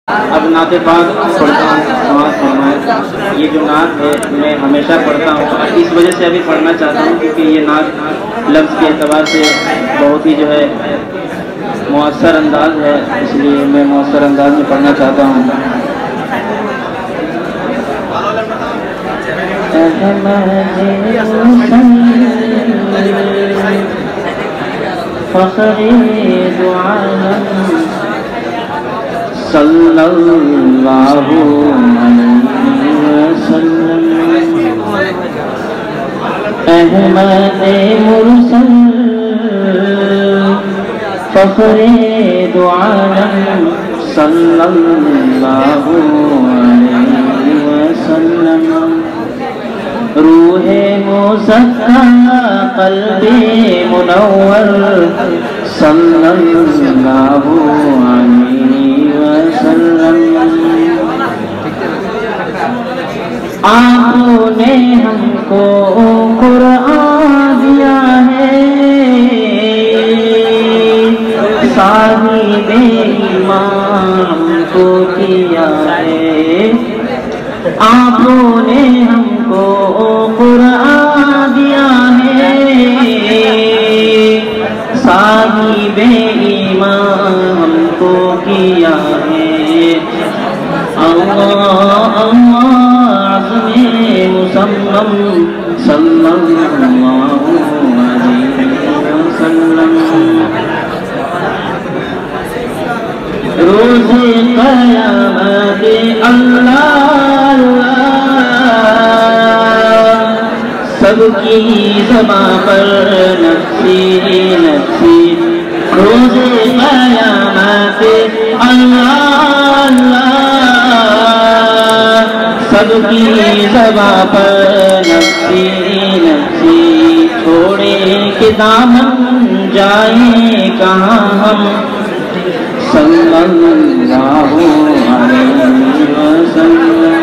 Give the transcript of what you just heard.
اب نعت پاک پڑھتا ہوں، سماعت فرمائے۔ یہ جو نعت ہے میں ہمیشہ پڑھتا ہوں، اس وجہ سے ابھی پڑھنا چاہتا ہوں کیونکہ یہ نعت لفظ کے اعتبار سے بہت ہی جو ہے مؤثر انداز ہے، اس لیے میں مؤثر انداز میں پڑھنا چاہتا ہوں۔ فخر دو عالم صلی اللہ علیہ وسلم، احمد مرسل فخر دو عالم صلی اللہ علیہ وسلم، روح مزکا قلب منور صلی اللہ علیہ وسلم، آپ نے ہم کو قرآن دیا ہے، صاحب ایمان ہم کو کیا ہے، آپ نے ہم کو قرآن دیا ہے، صاحب ایمان ہم کو کیا ہے، اللہ اللہ عظم مسمم صلی اللہ علیہ وسلم، روز قیامت اللہ سب کی زبان پر نفسی نفسی، روز قیامت اللہ سب کی زبان پر نفسی نفسی، چھوڑے کے دامن جائیں کہاں ہم صلی اللہ علیہ وسلم،